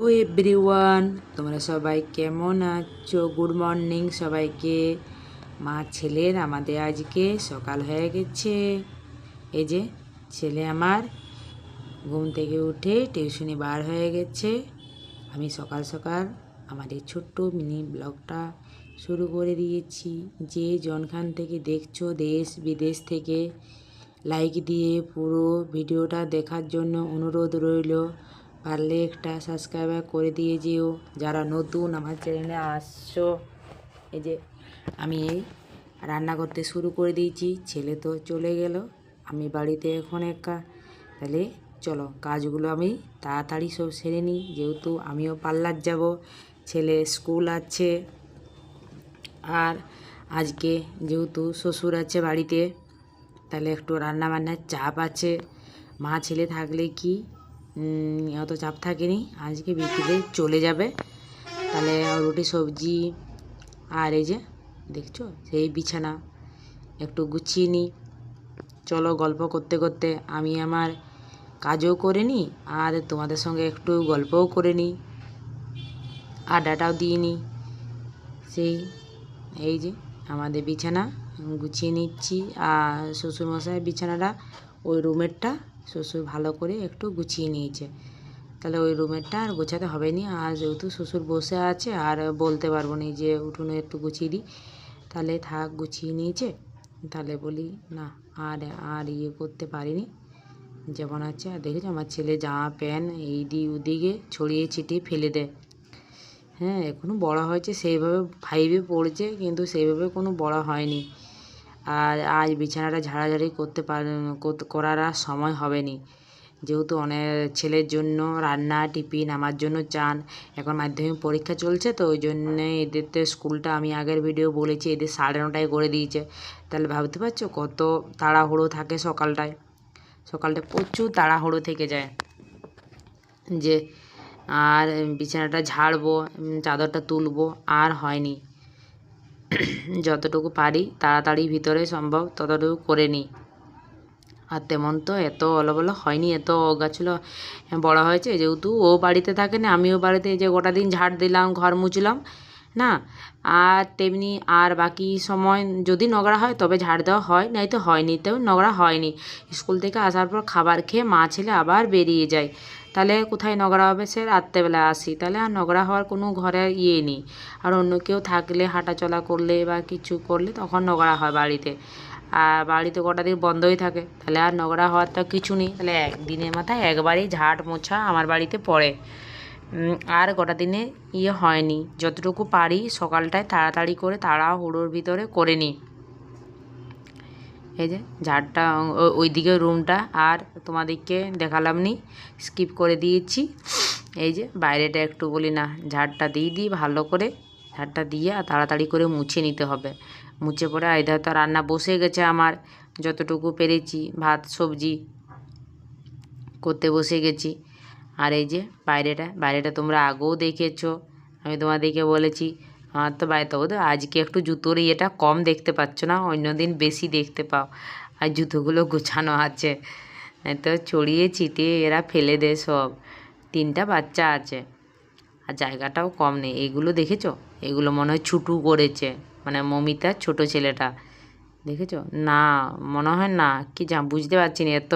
ও everyone, তোমরা সবাই কেমন আছো? গুড মর্নিং সবাইকে। মা ছেলের আমাদের আজকে সকাল হয়ে গেছে। এই যে ছেলে আমার ঘুম থেকে উঠে টিউশনি বার হয়ে গেছে। আমি সকাল সকাল আমাদের ছোট্ট মিনি ব্লগটা শুরু করে দিয়েছি। যে জনখান থেকে দেখছো দেশ বিদেশ থেকে, লাইক দিয়ে পুরো ভিডিওটা দেখার জন্য অনুরোধ রইল। পারলে একটা সাবস্ক্রাইব করে দিয়ে যেও যারা নতুন আমার চ্যানেলে আসছো। এই যে আমি এই রান্না করতে শুরু করে দিয়েছি। ছেলে তো চলে গেল, আমি বাড়িতে এখন একা। তাহলে চলো কাজগুলো আমি তাড়াতাড়ি সব সেরে নিই, যেহেতু আমিও পার্লার যাব, ছেলে স্কুল আছে। আর আজকে যেহেতু শ্বশুর আছে বাড়িতে, তাহলে একটু রান্না বান্নার চাপ আছে। মা ছেলে থাকলে কি অত চাপ থাকেনি। আজকে বিকেলে চলে যাবে, তাহলে রুটি সবজি। আর এই যে দেখছো সেই বিছানা একটু গুছিয়ে নিই। চলো গল্প করতে করতে আমি আমার কাজও করে নিই, আর তোমাদের সঙ্গে একটু গল্পও করে নিই, আড্ডাটাও দিয়ে নিই। সেই এই যে আমাদের বিছানা গুছিয়ে নিচ্ছি। আর শ্বশুরমশাই বিছানাটা ওই রুমেরটা শ্বশুর ভালো করে একটু গুছিয়ে নিয়েছে, তাহলে ওই রুমেরটা আর গোছাতে হবে না। আর যেহেতু শ্বশুর বসে আছে আর বলতে পারবো না যে উঠোনে একটু গুছিয়ে দিই, তাহলে থাক গুছিয়ে নিয়েছে। তাহলে বলি না, আর আর ইয়ে করতে পারিনি, যেমন আছে। আর দেখেছো আমার ছেলে জামা প্যান্ট এইদিক ওদিকে ছড়িয়ে ছিটিয়ে ফেলে দেয়। হ্যাঁ, এখনও বড় হয়েছে, সেইভাবে 5-এ পড়েছে, কিন্তু সেইভাবে কোনো বড় হয়নি। আর আজ বিছানাটা ঝাড়াঝাড়ি করার আর সময় হবে নি, যেহেতু অনেক ছেলের জন্য রান্না, টিফিন, আমার জন্য চান। এখন মাধ্যমিক পরীক্ষা চলছে, তো ওই জন্যে এদের তো স্কুলটা আমি আগের ভিডিও বলেছি এদের 9:30টায় করে দিয়েছে। তাহলে ভাবতে পারছো কত তাড়াহুড়ো থাকে সকালটা প্রচুর তাড়াহুড়ো থেকে যায়। যে আর বিছানাটা ঝাড়বো, চাদরটা তুলবো, আর হয়নি। যতটুকু পারি তাড়াতাড়ি ভিতরে সম্ভব ততটুকু করে নিই। আর তেমন তো এত অলবল হয়নি, এত গাছগুলো বড় হয়েছে। যেহেতু ও বাড়িতে থাকে না, আমিও বাড়িতে, যে গোটা দিন ঝাড় দিলাম, ঘর মুছলাম না। আর তেমনি আর বাকি সময় যদি নোংরা হয় তবে ঝাড় দেওয়া হয়, নাই তো হয়নি, তেও নোংরা হয়নি। স্কুল থেকে আসার পর খাবার খেয়ে মা ছেলে আবার বেরিয়ে যায়, তাহলে কোথায় নোংরা হবে? সে রাত্রেবেলা আসি, তাহলে আর নোংরা হওয়ার কোনো ঘরে ইয়ে নেই। আর অন্য কেউ থাকলে, হাঁটাচলা করলে বা কিছু করলে তখন নোংরা হয় বাড়িতে। আর বাড়িতে গোটা দিন বন্ধই থাকে, তাহলে আর নোংরা হওয়ার তো কিছু নেই। তাহলে একদিনের মাথায় একবারই ঝাড় মোছা আমার বাড়িতে পড়ে। আর গোটা দিনে ইয়ে হয়নি। যতটুকু পারি সকালটায় তাড়াতাড়ি করে তাড়াহুড়োর ভিতরে করে নিই। এই যে ঝাড়টা ওইদিকে রুমটা আর তোমাদেরকে দেখালাম নি, স্কিপ করে দিয়েছি। এই যে বাইরেটা একটু বলি না, ঝাড়টা দিয়ে দিই ভালো করে। ঝাড়টা দিয়ে আর তাড়াতাড়ি করে মুছে নিতে হবে। মুছে পরে এধার তো রান্না বসে গেছে আমার, যতটুকু পেরেছি ভাত সবজি করতে বসে গেছি। আর এই যে বাইরেটা তোমরা আগেও দেখেছো, আমি তোমাদেরকে বলেছি। আমার তো তো আজকে একটু জুতোর ইয়েটা কম দেখতে পাচ্ছ না, অন্য দিন বেশি দেখতে পাও। আর জুতোগুলো গোছানো আছে, তো ছড়িয়ে ছিটিয়ে এরা ফেলে দেয় সব। 3টা বাচ্চা আছে, আর জায়গাটাও কম নেই। এগুলো দেখেছো, এগুলো মনে হয় ছুটু করেছে, মানে মমিতার ছোট ছেলেটা। দেখেছো না? মনে হয় না, কি বুঝতে পারছি না। এত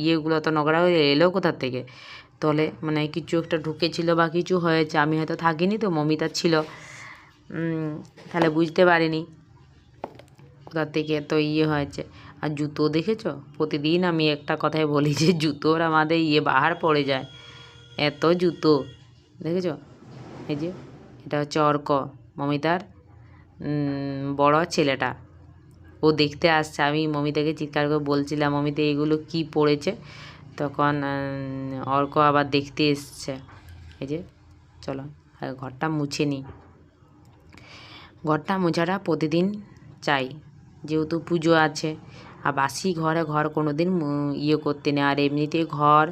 ইয়েগুলো তো নোংরা হয়ে এলো কোথার থেকে? তলে মানে কিছু একটা ঢুকেছিল বা কিছু হয়েছে, আমি হয়তো থাকিনি, তো মমিতার ছিল, তাহলে বুঝতে পারিনি কোথার থেকে এত ইয়ে হয়েছে। আর জুতো দেখেছো? প্রতিদিন আমি একটা কথাই বলি যে জুতোর আমাদের বাহার পড়ে যায়, এত জুতো। দেখেছো? এই যে এটা হচ্ছে অর্ক, মমিতার বড় ছেলেটা। ও দেখতে আসছে, আমি মমিতাকে চিৎকার করে বলছিলাম, মমিতা এগুলো কি পড়েছে? তখন অর্ক আবার দেখতে এসছে। এই যে চলো আর ঘরটা মুছে নিই। ঘরটা মোছাটা প্রতিদিন চাই, যেহেতু পুজো আছে। আর বাসি ঘর কোনো দিন ইয়ে করতে নেই। আর এমনিতে ঘর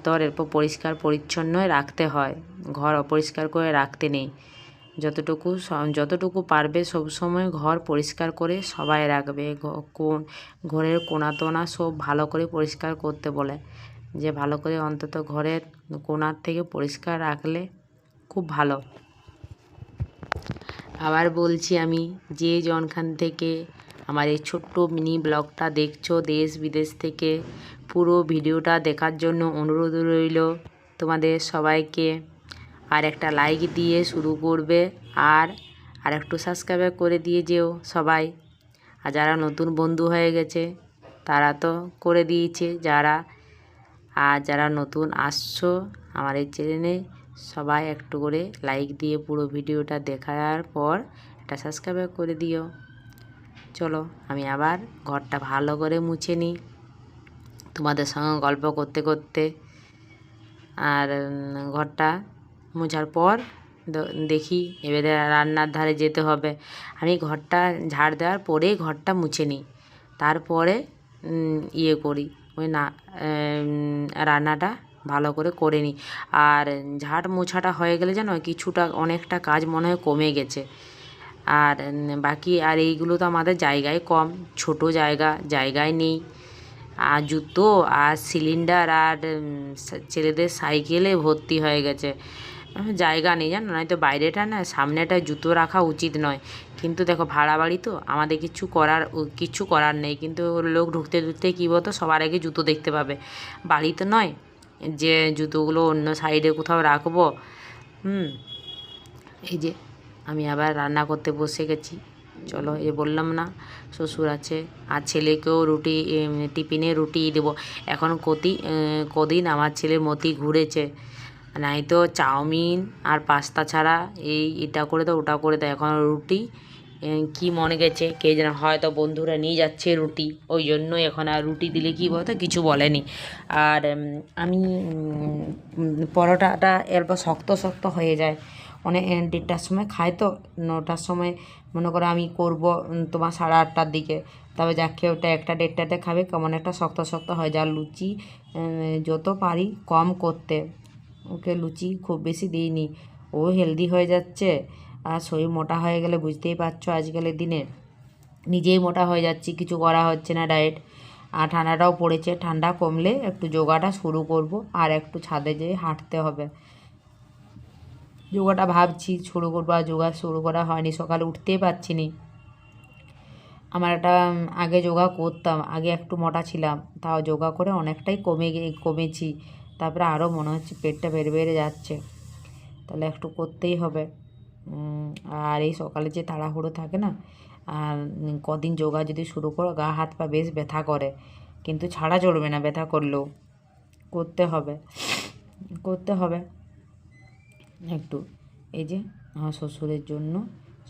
তো আর এরপর পরিষ্কার পরিচ্ছন্নই রাখতে হয়, ঘর অপরিষ্কার করে রাখতে নেই। যতটুকু পারবে সবসময় ঘর পরিষ্কার করে সবাই রাখবে। ঘরের কোণা টোনা সব ভালো করে পরিষ্কার করতে বলে, যে ভালো করে অন্তত ঘরের কোণার থেকে পরিষ্কার রাখলে খুব ভালো। আবার বলছি, আমি যে যনখান থেকে আমার এই ছোট্ট মিনি ব্লগটা দেখছো দেশ বিদেশ থেকে, পুরো ভিডিওটা দেখার জন্য অনুরোধ রইল তোমাদের সবাইকে। আর একটা লাইক দিয়ে শুরু করবে, আর একটু সাবস্ক্রাইব করে দিয়ে যেও সবাই। আর যারা নতুন বন্ধু হয়ে গেছে তারা তো করে দিয়েছে, যারা নতুন আসছো আমার এই চ্যানেলে, সবাই একটু করে লাইক দিয়ে পুরো ভিডিওটা দেখার পর একটা সাবস্ক্রাইব করে দিও। চলো আমি আবার ঘরটা ভালো করে মুছে নিই তোমাদের সঙ্গে গল্প করতে করতে। আর ঘরটা মোছার পর দেখি এবারে রান্নার ধারে যেতে হবে। আমি ঘরটা ঝাড় দেওয়ার পরেই ঘরটা মুছে নিই, তারপরে ইয়ে করি ওই না রান্নাটা ভালো করে নিই। আর ঝাড় মোছাটা হয়ে গেলে যেন অনেকটা কাজ মনে হয় কমে গেছে। আর বাকি আর এইগুলো তো আমাদের জায়গায় কম, ছোট জায়গায় নেই। আর জুতো আর সিলিন্ডার আর ছেলেদের সাইকেলে ভর্তি হয়ে গেছে, জায়গা নেই জানো। নয়তো বাইরেটা না, সামনেটা জুতো রাখা উচিত নয়, কিন্তু দেখো ভাড়া বাড়ি তো আমাদের কিচ্ছু করার নেই। কিন্তু লোক ঢুকতে কী বলতো, সবার আগে জুতো দেখতে পাবে। বাড়ি তো নয় যে জুতোগুলো অন্য সাইডে কোথাও রাখবো। এই যে আমি আবার রান্না করতে বসে গেছি। চলো, বললাম না শ্বশুর আছে, আর ছেলেকেও টিফিনে রুটি দেবো। এখন কদিন আমার ছেলের মতি ঘুরেছে, নাই তো চাউমিন আর পাস্তা ছাড়া এটা করে দাও ওটা করে দাও। এখন রুটি কি মনে গেছে কে জানে, হয়তো বন্ধুরা নিয়ে যাচ্ছে রুটি, ওই জন্য এখন আর রুটি দিলে কি বলতো কিছু বলেনি। আর আমি পরোটাটা এরপর শক্ত হয়ে যায়, অনেক 1:30টার সময় খাই তো, 9টার সময় মনে করো আমি করব তোমার 8:30টার দিকে, তবে যাকে ওটা 1:30টাতে খাবে কেমন একটা শক্ত হয়ে যায়। লুচি যত পারি কম করতে, ওকে লুচি খুব বেশি দিইনি, ও হেলদি হয়ে যাচ্ছে। আর শরীর মোটা হয়ে গেলে বুঝতেই পারছো আজকালের দিনে নিজেই মোটা হয়ে যাচ্ছি, কিছু করা হচ্ছে না ডায়েট। আর ঠান্ডাটাও পড়েছে, ঠান্ডা কমলে একটু যোগাটা শুরু করব, আর একটু ছাদে যেয়ে হাঁটতে হবে। যোগাটা ভাবছি শুরু করবো, আর যোগা শুরু করা হয়নি, সকালে উঠতেই পারছি নি। আমার আগে যোগা করতাম, আগে একটু মোটা ছিলাম, তাও যোগা করে অনেকটাই কমেছি। তারপরে আরও মনে হচ্ছে পেটটা বেড়ে যাচ্ছে, তাহলে একটু করতেই হবে। আর এই সকালে যে তাড়াহুড়ো থাকে না, আর কদিন যোগা যদি শুরু করো গা হাত পা বেশ ব্যথা করে, কিন্তু ছাড়া চলবে না, ব্যথা করলেও করতে হবে একটু। এই যে আমার শ্বশুরের জন্য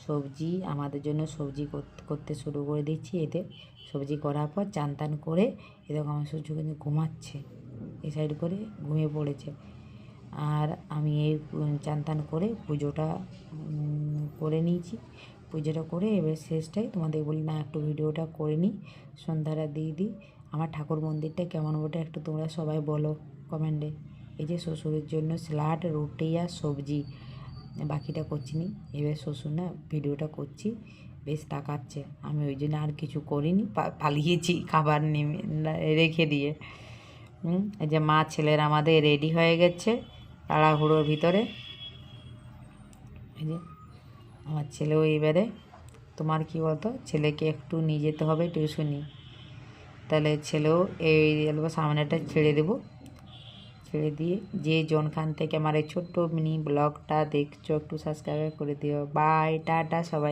সবজি, আমাদের জন্য সবজি করতে শুরু করে দিচ্ছি। এতে সবজি করার পর চান করে এরকম আমার শ্বশুর কিন্তু ঘুমাচ্ছে, এই সাইড করে ঘুমিয়ে পড়েছে। আর আমি এই চান করে পুজোটা করে নিয়েছি। পুজোটা করে এবার শেষটাই তোমাদের বলি না একটু ভিডিওটা করে নিই, সন্ধ্যাটা দিয়ে দিই। আমার ঠাকুর মন্দিরটা কেমন বটে একটু তোমরা সবাই বলো কমেন্টে। এই যে শ্বশুরের জন্য স্যালাড, রুটি আর সবজি, বাকিটা করছি নি। এবার শ্বশুর না ভিডিওটা করছি, বেশ তাকাচ্ছে, আমি ওই জন্য আর কিছু করিনি, পালিয়েছি খাবার রেখে দিয়ে। এই যে মা ছেলের আমাদের রেডি হয়ে গেছে তাড়াহুড়োর ভিতরে। এই যে আমার ছেলেও এবারে, তোমার কি বলতো, ছেলেকে একটু নিয়ে যেতে হবে টিউশনি, তাহলে ছেলেও এই সামনেটা ছেড়ে দেবো। ছেড়ে দিয়ে যে জনখান থেকে আমার এই ছোট্ট মিনি ব্লগটা দেখছো একটু সাবস্ক্রাইব করে দিও। বাই, টাটা সবাই।